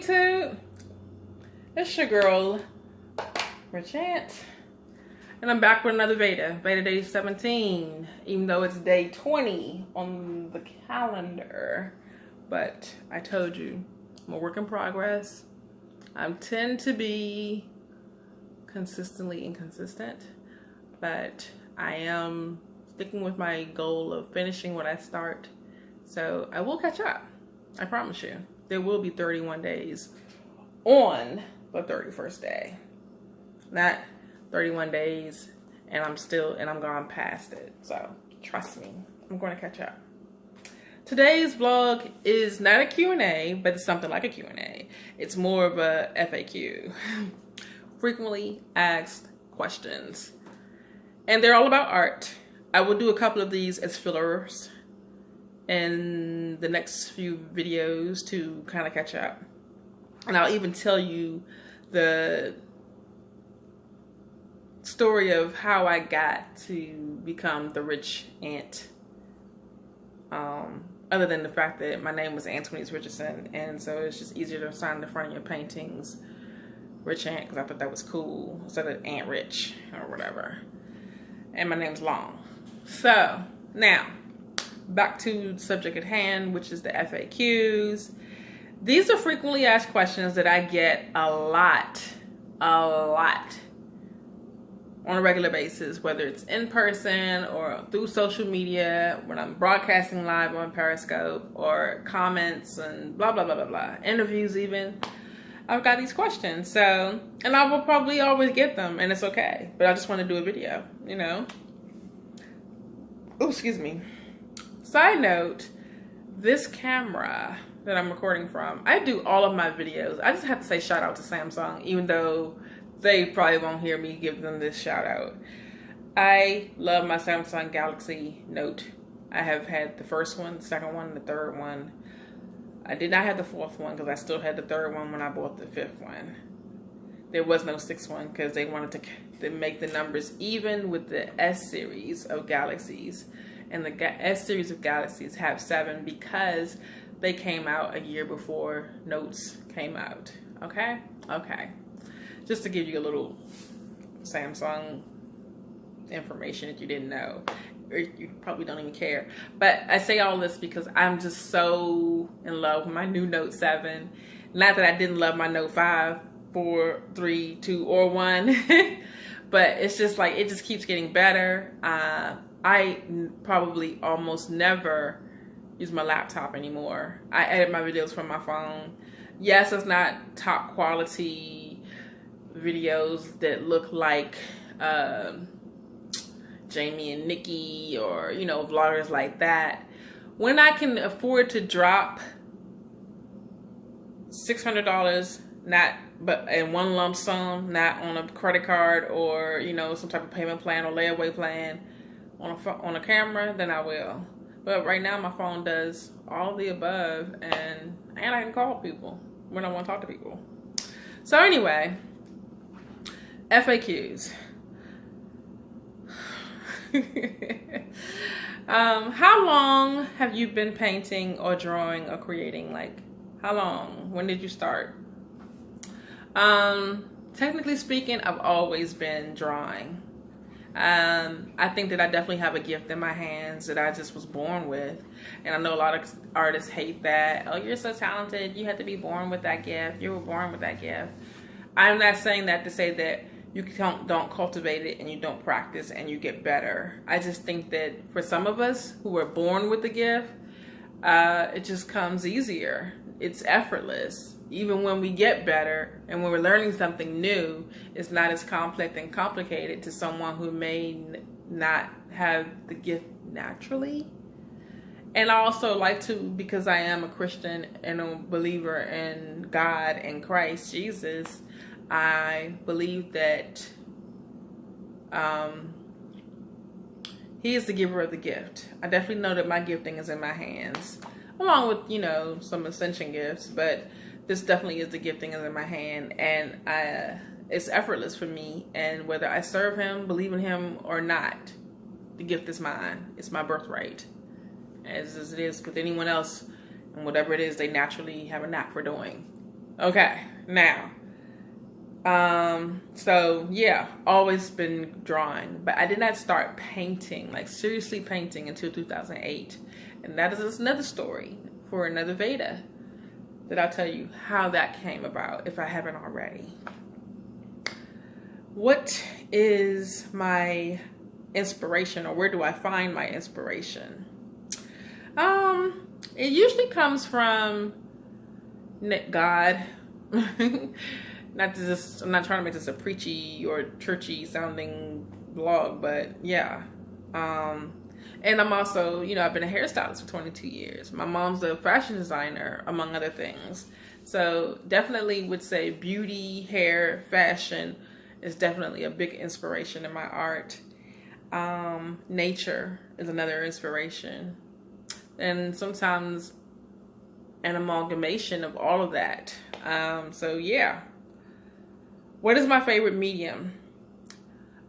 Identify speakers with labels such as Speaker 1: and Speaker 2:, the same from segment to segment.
Speaker 1: YouTube? It's your girl, Therichantart, and I'm back with another VEDA day 17, even though it's day 20 on the calendar. But I told you, I'm a work in progress. I tend to be consistently inconsistent, but I am sticking with my goal of finishing what I start. So I will catch up. I promise you. There will be 31 days on the 31st day. Not 31 days and I'm gone past it. So trust me, I'm going to catch up. Today's vlog is not a Q&A, but it's something like a Q&A. It's more of a FAQ. Frequently asked questions. And they're all about art. I will do a couple of these as fillers in the next few videos to kind of catch up. And I'll even tell you the story of how I got to become the rich ant. Other than the fact that my name was Antoinette Richardson, and so it's just easier to sign the front of your paintings Rich Ant, because I thought that was cool instead of Ant Rich or whatever. And my name's long. So now back to the subject at hand, which is the FAQs. These are frequently asked questions that I get a lot on a regular basis, whether it's in person or through social media, when I'm broadcasting live on Periscope, or comments and blah, blah, blah, blah, blah, interviews even. I've got these questions, so, and I will probably always get them, and it's okay, but I just want to do a video, you know? Oh, excuse me. Side note, this camera that I'm recording from, I do all of my videos. I just have to say shout out to Samsung, even though they probably won't hear me give them this shout out. I love my Samsung Galaxy Note. I have had the first one, the second one, the third one. I did not have the fourth one because I still had the third one when I bought the fifth one. There was no sixth one because they wanted to make the numbers even with the S series of Galaxies. And the S series of Galaxies have 7 because they came out a year before Notes came out. Okay? Okay. Just to give you a little Samsung information that you didn't know, or you probably don't even care. But I say all this because I'm just so in love with my new Note 7. Not that I didn't love my Note 5, 4, 3, 2, or 1. But it's just like, it just keeps getting better. I probably almost never use my laptop anymore. I edit my videos from my phone. Yes, it's not top quality videos that look like Jamie and Nikki, or, you know, vloggers like that. When I can afford to drop $600, but in one lump sum, not on a credit card or, you know, some type of payment plan or layaway plan on a camera, then I will. But right now my phone does all of the above, and I can call people when I want to talk to people. So anyway, FAQs. How long have you been painting or drawing or creating? Like, how long? When did you start? Technically speaking, I've always been drawing. I think that I definitely have a gift in my hands that I just was born with. And I know a lot of artists hate that. Oh, you're so talented. You have to be born with that gift. You were born with that gift. I'm not saying that to say that you don't cultivate it and you don't practice and you get better. I just think that for some of us who are born with the gift, it just comes easier. It's effortless. Even when we get better and when we're learning something new, it's not as complex and complicated to someone who may not have the gift naturally. And I also like to, because I am a Christian and a believer in God and Christ Jesus, I believe that He is the giver of the gift. I definitely know that my gifting is in my hands, along with, you know, some ascension gifts, but this definitely is the gifting is in my hand, and it's effortless for me. And whether I serve Him, believe in Him or not, the gift is mine. It's my birthright, as it is with anyone else, and whatever it is they naturally have a knack for doing. Okay, now, so yeah, always been drawing, but I did not start painting, like seriously painting, until 2008. And that is another story for another VEDA that I'll tell you how that came about if I haven't already. What is my inspiration, or where do I find my inspiration? It usually comes from God. Not just, I'm not trying to make this a preachy or churchy sounding blog, but yeah. And I'm also, I've been a hairstylist for 22 years. My mom's a fashion designer, among other things. So definitely would say beauty, hair, fashion is definitely a big inspiration in my art. Nature is another inspiration. And sometimes an amalgamation of all of that. So yeah. What is my favorite medium?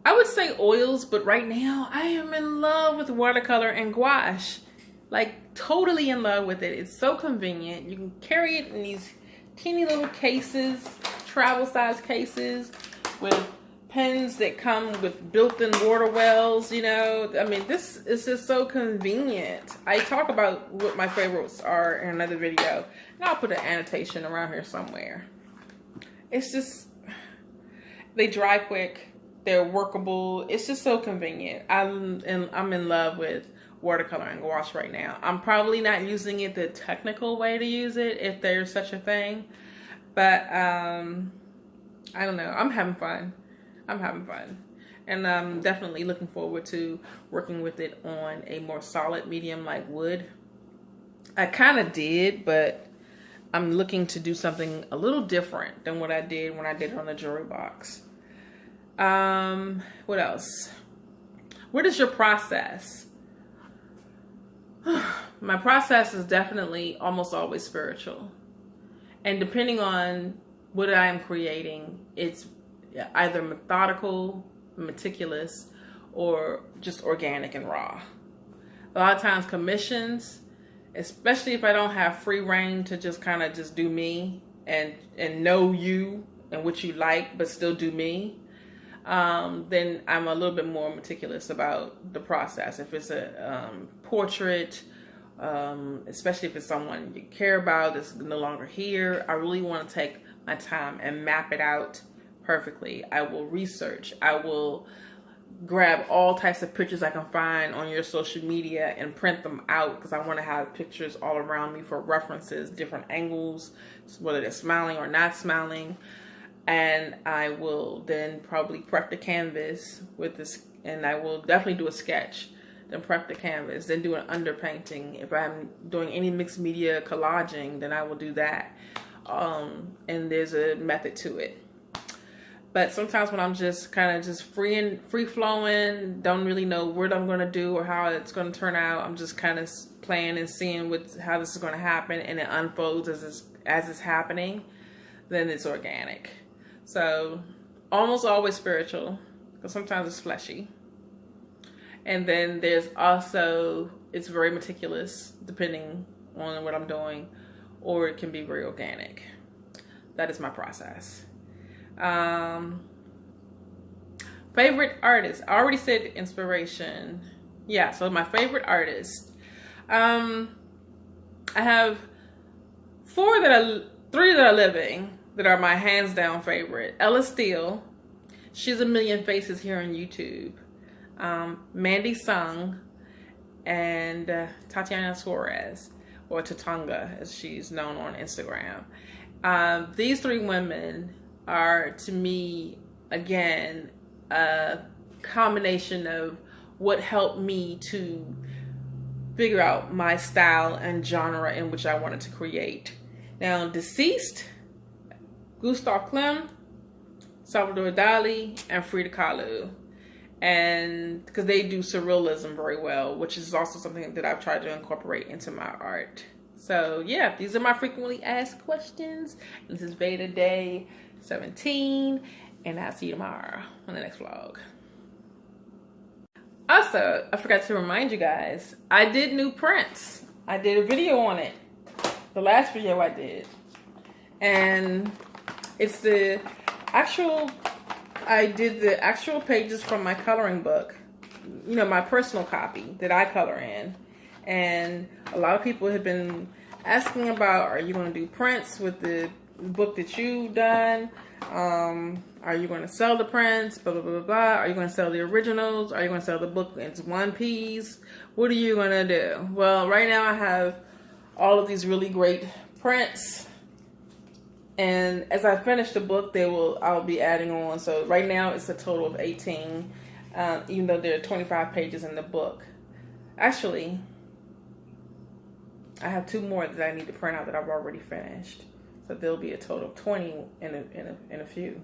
Speaker 1: I would say oils, but right now I am in love with watercolor and gouache. Like totally in love with it. It's so convenient. You can carry it in these teeny little cases, travel size cases with pens that come with built-in water wells, I mean, this is just so convenient. I talk about what my favorites are in another video, and I'll put an annotation around here somewhere. It's just, they dry quick, they're workable, it's just so convenient. I'm in love with watercolor and gouache right now. I'm probably not using it the technical way to use it, if there's such a thing, but I don't know, I'm having fun. And I'm definitely looking forward to working with it on a more solid medium like wood. I kind of did, but I'm looking to do something a little different than what I did when I did it on the jewelry box. What else? What is your process? My process is definitely almost always spiritual. And depending on what I am creating, it's either methodical, meticulous, or just organic and raw. A lot of times commissions, especially if I don't have free reign to just kind of just do me and know you and what you like, but still do me, then I'm a little bit more meticulous about the process. If it's a portrait, especially if it's someone you care about that's no longer here, I really want to take my time and map it out perfectly. I will research. I will grab all types of pictures I can find on your social media and print them out, because I want to have pictures all around me for references, different angles, whether they're smiling or not smiling. And I will then probably prep the canvas with this, and I will definitely do a sketch, then prep the canvas, then do an underpainting. If I'm doing any mixed media collaging, then I will do that. And there's a method to it. But sometimes when I'm just kind of just free flowing, don't really know what I'm going to do or how it's going to turn out, I'm just kind of playing and seeing how this is going to happen, and it unfolds as it's happening, then it's organic. So almost always spiritual, because sometimes it's fleshy. And then there's also, it's very meticulous depending on what I'm doing, or it can be very organic. That is my process. Favorite artist. I already said inspiration. Yeah, so my favorite artist. I have three that are living that are my hands down favorite. Ella Steele. She's a million faces here on YouTube. Mandy Sung and Tatiana Suarez, or Tatanga as she's known on Instagram. These three women are, to me, again, a combination of what helped me to figure out my style and genre in which I wanted to create. Now, deceased, Gustav Klimt, Salvador Dali, and Frida Kahlo. And because they do surrealism very well, which is also something that I've tried to incorporate into my art. So yeah, these are my frequently asked questions. This is VEDA Day 17, and I'll see you tomorrow on the next vlog. Also, I forgot to remind you guys, I did new prints. I did a video on it. The last video I did. And it's the actual, I did the actual pages from my coloring book, you know, my personal copy that I color in. And a lot of people have been asking about, are you going to do prints with the book that you've done? Are you going to sell the prints? Blah, blah, blah, blah. Are you going to sell the originals? Are you going to sell the book in one piece? What are you going to do? Well, right now I have all of these really great prints. And as I finish the book, I'll be adding on. So right now it's a total of 18, even though there are 25 pages in the book. Actually, I have 2 more that I need to print out that I've already finished. So there'll be a total of 20 in a few.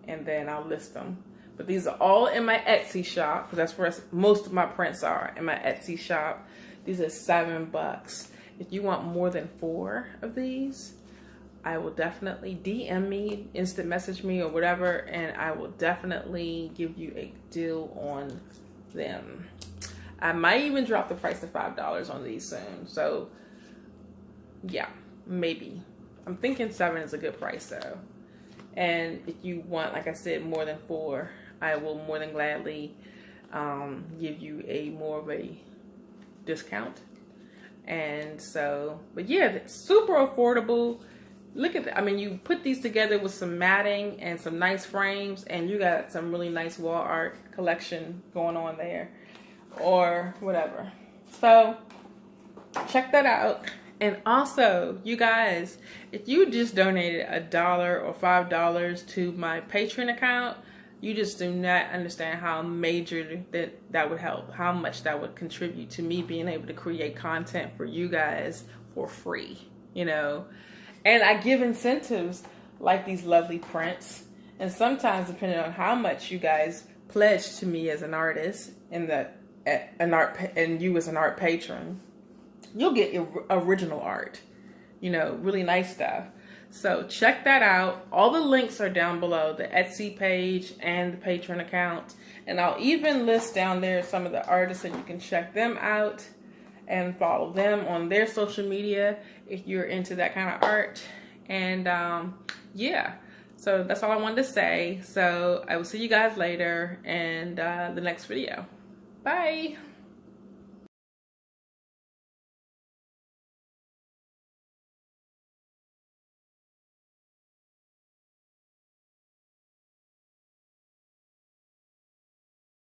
Speaker 1: And then I'll list them. But these are all in my Etsy shop, because that's where most of my prints are, in my Etsy shop. These are $7. If you want more than 4 of these, I will definitely DM me, instant message me or whatever, and I will definitely give you a deal on them. I might even drop the price to $5 on these soon. So yeah, maybe. I'm thinking 7 is a good price though. And if you want, like I said, more than 4, I will more than gladly give you more of a discount. And so, but yeah, it's super affordable. Look at that. I mean, you put these together with some matting and some nice frames, and you got some really nice wall art collection going on there, or whatever. So check that out. And also, you guys, if you just donated $1 or $5 to my Patreon account, you just do not understand how major that would help, how much that would contribute to me being able to create content for you guys for free, you know. And I give incentives like these lovely prints. And sometimes, depending on how much you guys pledge to me as an artist and you as an art patron, you'll get original art, you know, really nice stuff. So check that out. All the links are down below, the Etsy page and the Patreon account. And I'll even list down there some of the artists, so you can check them out and follow them on their social media if you're into that kind of art. And yeah, so that's all I wanted to say. So I will see you guys later in the next video. Bye.